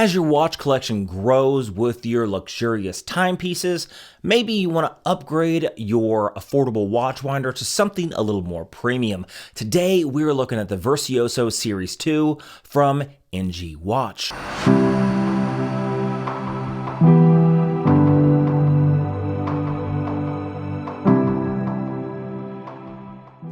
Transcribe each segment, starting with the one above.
As your watch collection grows with your luxurious timepieces, maybe you want to upgrade your affordable watch winder to something a little more premium. Today, we're looking at the VIRTUOSO Series 2 from Enigwatch.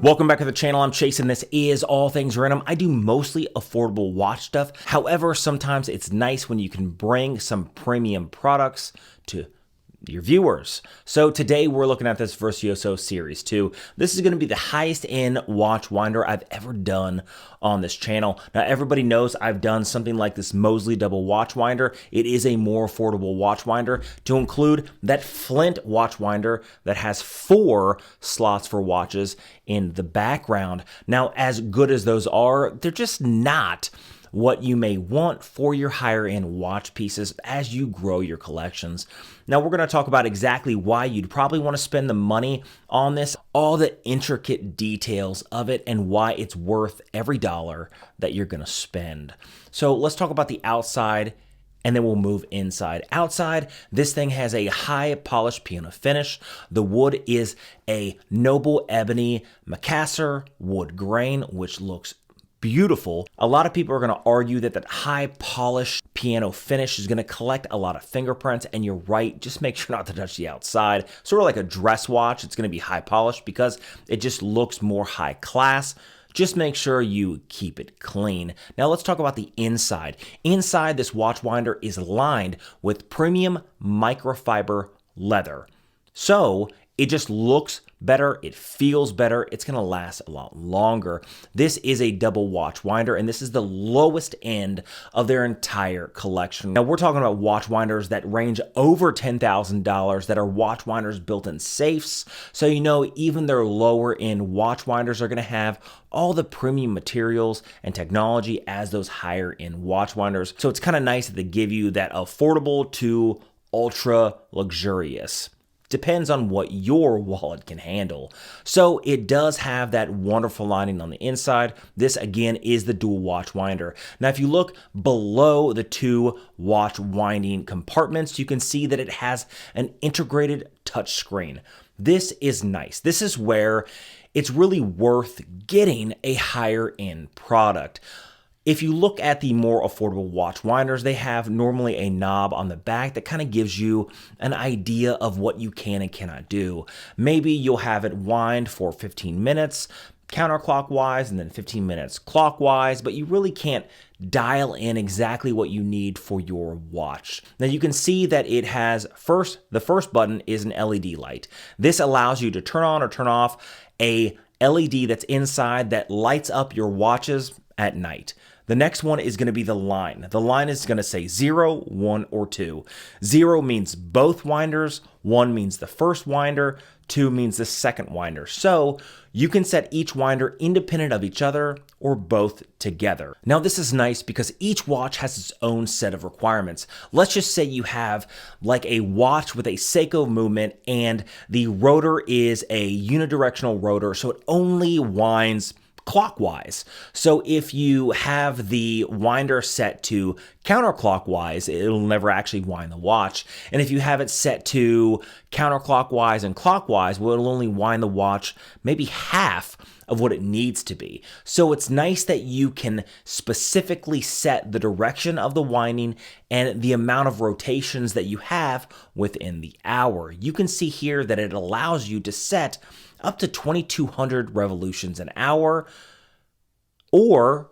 Welcome back to the channel. I'm Chase and this is All Things Random. I do mostly affordable watch stuff. However, sometimes it's nice when you can bring some premium products to your viewers. So today we're looking at this VIRTUOSO Series 2. This is going to be the highest end watch winder I've ever done on this channel. Now everybody knows I've done something like this Mosley double watch winder. It is a more affordable watch winder, to include that Flint watch winder that has 4 slots for watches in the background. Now, as good as those are, they're just not what you may want for your higher end watch pieces as you grow your collections. Now we're going to talk about exactly why you'd probably want to spend the money on this, all the intricate details of it, and why it's worth every dollar that you're going to spend. So let's talk about the outside, and then we'll move inside. Outside, this thing has a high polished piano finish. The wood is a noble ebony Macassar wood grain, which looks beautiful. A lot of people are going to argue that that high polished piano finish is going to collect a lot of fingerprints, and you're right. Just make sure not to touch the outside. Sort of like a dress watch, it's going to be high polished because it just looks more high class. Just make sure you keep it clean. Now let's talk about the inside. Inside, this watch winder is lined with premium microfiber leather. So it just looks better, it feels better, it's going to last a lot longer. This is a double watch winder, and this is the lowest end of their entire collection. Now we're talking about watch winders that range over $10,000 that are watch winders built in safes. So you know, even their lower end watch winders are going to have all the premium materials and technology as those higher end watch winders. So it's kind of nice that they give you that affordable to ultra luxurious. Depends on what your wallet can handle. So it does have that wonderful lining on the inside. This again is the dual watch winder. Now if you look below the 2 watch winding compartments, you can see that it has an integrated touch screen. This is nice. This is where it's really worth getting a higher end product. If you look at the more affordable watch winders, they have normally a knob on the back that kind of gives you an idea of what you can and cannot do. Maybe you'll have it wind for 15 minutes counterclockwise and then 15 minutes clockwise, but you really can't dial in exactly what you need for your watch. Now you can see that it has the first button is an LED light. This allows you to turn on or turn off a LED that's inside that lights up your watches at night. The next one is going to be the line. The line is going to say 0, 1, or 2. 0 means both winders, 1 means the first winder, 2 means the second winder. So you can set each winder independent of each other or both together. Now this is nice because each watch has its own set of requirements. Let's just say you have like a watch with a Seiko movement and the rotor is a unidirectional rotor, so it only winds clockwise. So if you have the winder set to counterclockwise, it'll never actually wind the watch. And if you have it set to counterclockwise and clockwise, well, it'll only wind the watch maybe half of what it needs to be. So it's nice that you can specifically set the direction of the winding and the amount of rotations that you have within the hour. You can see here that it allows you to set up to 2,200 revolutions an hour or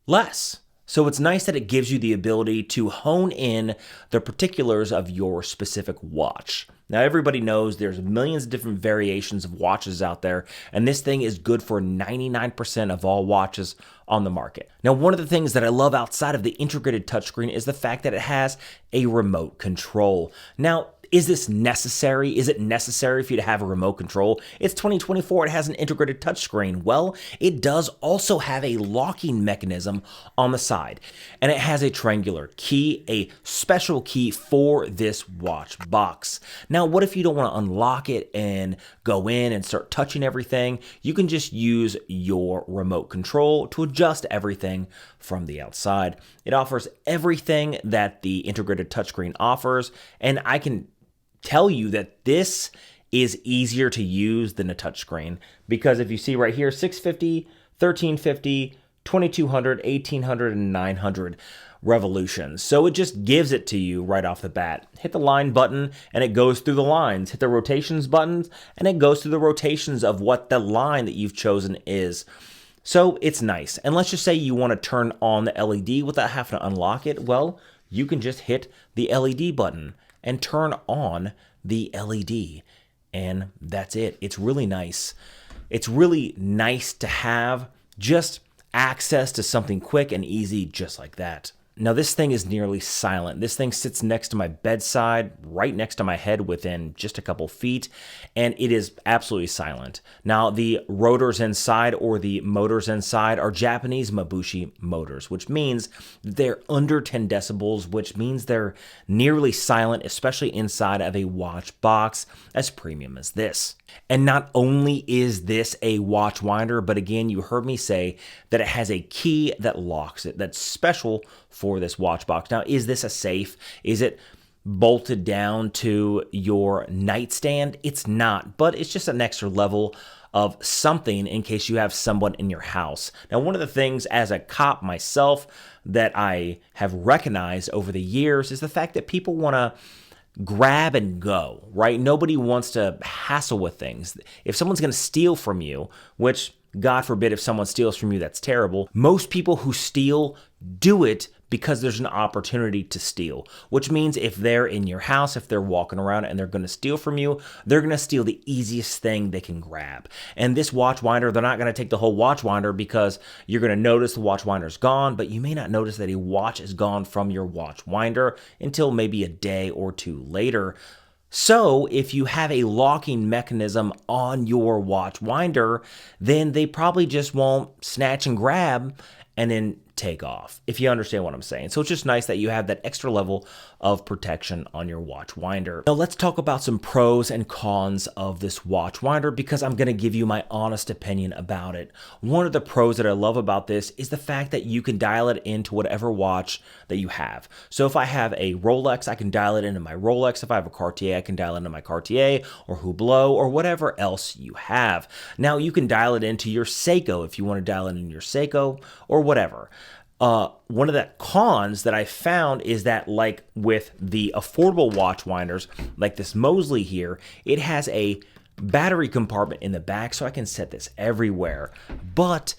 less. So it's nice that it gives you the ability to hone in the particulars of your specific watch. Now everybody knows there's millions of different variations of watches out there, and this thing is good for 99% of all watches on the market. Now one of the things that I love outside of the integrated touchscreen is the fact that it has a remote control. Now Is this necessary? Is it necessary for you to have a remote control? It's 2024, it has an integrated touchscreen. Well, it does also have a locking mechanism on the side, and it has a triangular key, a special key for this watch box. Now, what if you don't want to unlock it and go in and start touching everything? You can just use your remote control to adjust everything from the outside. It offers everything that the integrated touchscreen offers, and I can tell you that this is easier to use than a touchscreen, because if you see right here, 650, 1350, 2200, 1800, and 900 revolutions. So it just gives it to you right off the bat. Hit the line button and it goes through the lines. Hit the rotations buttons and it goes through the rotations of what the line that you've chosen is. So it's nice. And let's just say you want to turn on the LED without having to unlock it. Well, you can just hit the LED button and turn on the LED. And that's it. It's really nice. It's really nice to have just access to something quick and easy just like that. Now, this thing is nearly silent. This thing sits next to my bedside, right next to my head within just a couple feet, and it is absolutely silent. Now, the rotors inside or the motors inside are Japanese Mabushi motors, which means they're under 10 decibels, which means they're nearly silent, especially inside of a watch box as premium as this. And not only is this a watch winder, but again, you heard me say that it has a key that locks it, that's special for this watch box. Now, is this a safe? Is it bolted down to your nightstand? It's not, but it's just an extra level of something in case you have someone in your house. Now, one of the things as a cop myself that I have recognized over the years is the fact that people want to grab and go, right? Nobody wants to hassle with things. If someone's going to steal from you, which God forbid if someone steals from you, that's terrible. Most people who steal do it because there's an opportunity to steal, which means if they're in your house, if they're walking around and they're going to steal from you, they're going to steal the easiest thing they can grab. And this watch winder, they're not going to take the whole watch winder because you're going to notice the watch winder's gone, but you may not notice that a watch is gone from your watch winder until maybe a day or two later. So if you have a locking mechanism on your watch winder, then they probably just won't snatch and grab and then take off, if you understand what I'm saying. So it's just nice that you have that extra level of protection on your watch winder. Now let's talk about some pros and cons of this watch winder, because I'm going to give you my honest opinion about it. One of the pros that I love about this is the fact that you can dial it into whatever watch that you have. So if I have a Rolex, I can dial it into my Rolex. If I have a Cartier, I can dial it into my Cartier or Hublot or whatever else you have. Now you can dial it into your Seiko if you want to dial it in your Seiko or whatever. One of the cons that I found is that, like with the affordable watch winders, like this Mosley here, it has a battery compartment in the back, so I can set this everywhere. But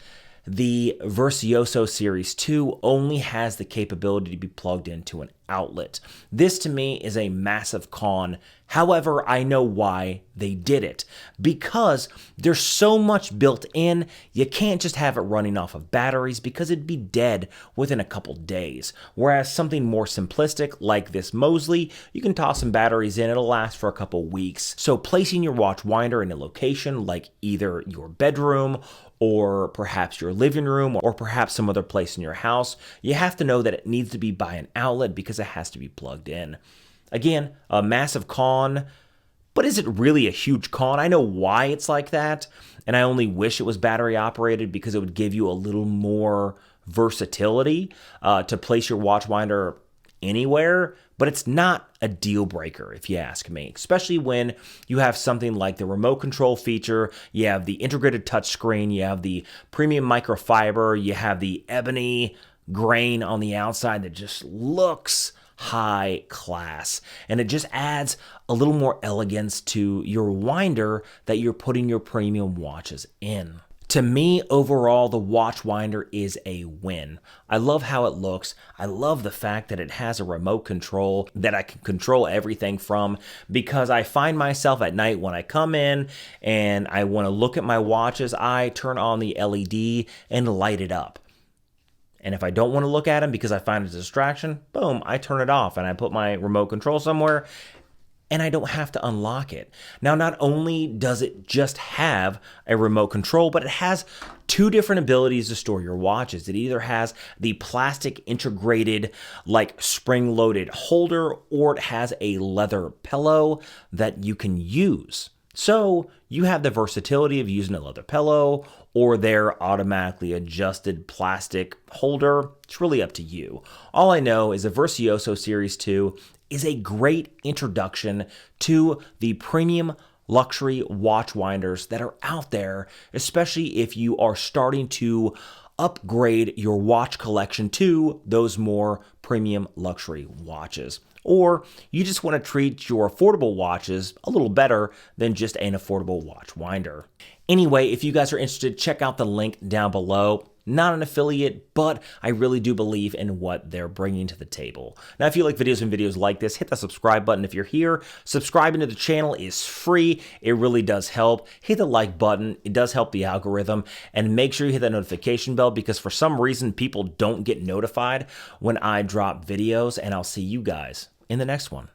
the VIRTUOSO Series 2 only has the capability to be plugged into an outlet. This to me is a massive con. However, I know why they did it. Because there's so much built in, you can't just have it running off of batteries because it'd be dead within a couple days. Whereas something more simplistic like this Mosley, you can toss some batteries in, it'll last for a couple weeks. So placing your watch winder in a location like either your bedroom or perhaps your living room, or perhaps some other place in your house, you have to know that it needs to be by an outlet because it has to be plugged in. Again, a massive con, but is it really a huge con? I know why it's like that, and I only wish it was battery operated because it would give you a little more versatility to place your watch winder anywhere, but it's not a deal breaker if you ask me, especially when you have something like the remote control feature, you have the integrated touchscreen, you have the premium microfiber, you have the ebony grain on the outside that just looks high class, and it just adds a little more elegance to your winder that you're putting your premium watches in. To me, overall, the watch winder is a win. I love how it looks. I love the fact that it has a remote control that I can control everything from, because I find myself at night when I come in and I want to look at my watches, I turn on the LED and light it up. And if I don't want to look at them because I find it a distraction, boom, I turn it off and I put my remote control somewhere and I don't have to unlock it. Now, not only does it just have a remote control, but it has two different abilities to store your watches. It either has the plastic integrated, like spring-loaded holder, or it has a leather pillow that you can use. So you have the versatility of using a leather pillow or their automatically adjusted plastic holder. It's really up to you. All I know is the VIRTUOSO Series 2 is a great introduction to the premium luxury watch winders that are out there, especially if you are starting to upgrade your watch collection to those more premium luxury watches. Or you just want to treat your affordable watches a little better than just an affordable watch winder. Anyway, if you guys are interested, check out the link down below. Not an affiliate, but I really do believe in what they're bringing to the table. Now, if you like videos like this, hit the subscribe button. If you're here, subscribing to the channel is free. It really does help. Hit the like button. It does help the algorithm. And make sure you hit that notification bell because for some reason, people don't get notified when I drop videos. And I'll see you guys in the next one.